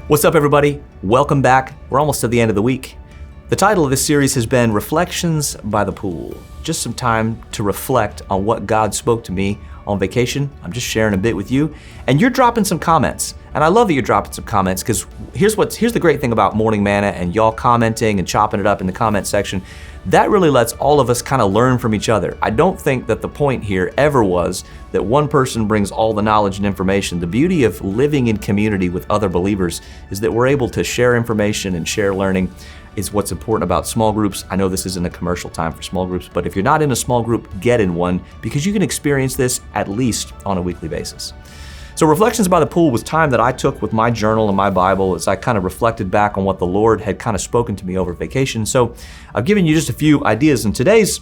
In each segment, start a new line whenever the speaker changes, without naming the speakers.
What's up, everybody? Welcome back. We're almost to the end of the week. The title of this series has been Reflections by the Pool. Just some time to reflect on what God spoke to me on vacation. I'm just sharing a bit with you, and you're dropping some comments. And I love that you're dropping some comments, because here's the great thing about Morning Manna and y'all commenting and chopping it up in the comment section. That really lets all of us kind of learn from each other. I don't think that the point here ever was that one person brings all the knowledge and information. The beauty of living in community with other believers is that we're able to share information and share learning. Is what's important about small groups. I know this isn't a commercial time for small groups, but if you're not in a small group, get in one, because you can experience this at least on a weekly basis. So Reflections by the Pool was time that I took with my journal and my Bible as I kind of reflected back on what the Lord had kind of spoken to me over vacation. So I've given you just a few ideas, and today's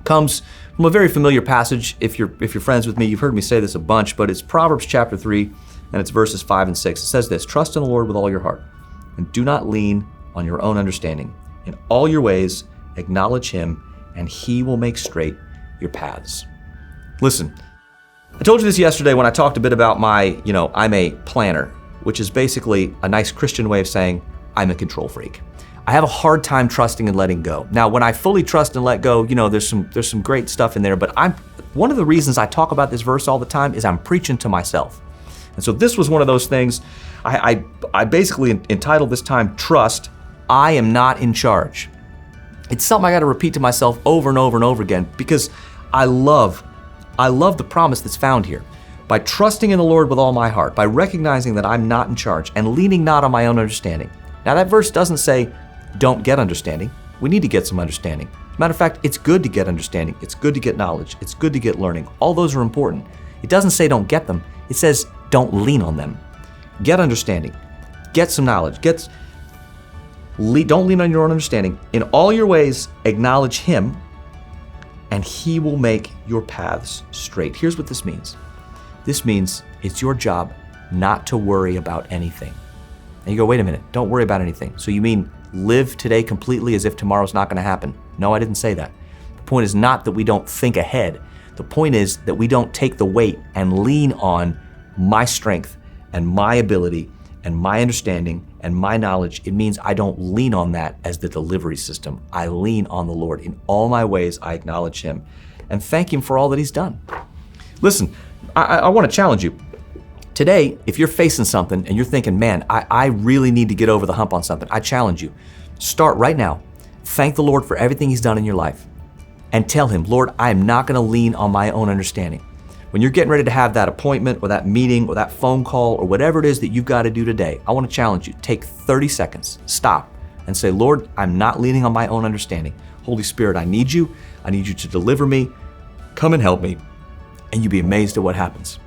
comes from a very familiar passage. If you're friends with me, you've heard me say this a bunch, but it's Proverbs chapter 3, and it's verses 5 and 6. It says this: "Trust in the Lord with all your heart, and do not lean on your own understanding. In all your ways, acknowledge Him, and He will make straight your paths." Listen, I told you this yesterday when I talked a bit about I'm a planner, which is basically a nice Christian way of saying I'm a control freak. I have a hard time trusting and letting go. Now, when I fully trust and let go, there's some great stuff in there, but one of the reasons I talk about this verse all the time is I'm preaching to myself. And so this was one of those things. I basically entitled this time, Trust, I Am Not in Charge. It's something I got to repeat to myself over and over and over again, because I love the promise that's found here. By trusting in the Lord with all my heart, by recognizing that I'm not in charge and leaning not on my own understanding. Now, that verse doesn't say don't get understanding. We need to get some understanding. Matter of fact, it's good to get understanding. It's good to get knowledge. It's good to get learning. All those are important. It doesn't say don't get them. It says don't lean on them. Get understanding. Get some knowledge. Don't lean on your own understanding. In all your ways, acknowledge Him, and He will make your paths straight. Here's what this means. This means it's your job not to worry about anything. And you go, wait a minute, don't worry about anything. So you mean live today completely as if tomorrow's not going to happen? No, I didn't say that. The point is not that we don't think ahead. The point is that we don't take the weight and lean on my strength and my ability and my understanding and my knowledge. It means I don't lean on that as the delivery system. I lean on the Lord. In all my ways, I acknowledge Him and thank Him for all that He's done. Listen, I want to challenge you. Today, if you're facing something and you're thinking, man, I really need to get over the hump on something, I challenge you. Start right now. Thank the Lord for everything He's done in your life and tell Him, Lord, I am not going to lean on my own understanding. When you're getting ready to have that appointment or that meeting or that phone call or whatever it is that you've got to do today, I want to challenge you. Take 30 seconds, stop, and say, Lord, I'm not leaning on my own understanding. Holy Spirit, I need you. I need you to deliver me. Come and help me. And you'll be amazed at what happens.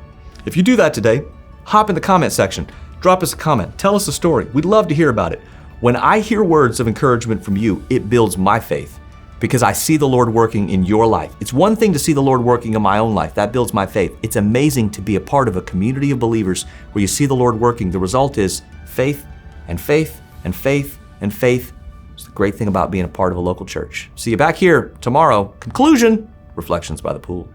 If you do that today, hop in the comment section. Drop us a comment. Tell us a story. We'd love to hear about it. When I hear words of encouragement from you, it builds my faith, because I see the Lord working in your life. It's one thing to see the Lord working in my own life. That builds my faith. It's amazing to be a part of a community of believers where you see the Lord working. The result is faith and faith and faith and faith. It's the great thing about being a part of a local church. See you back here tomorrow. Conclusion, Reflections by the Pool.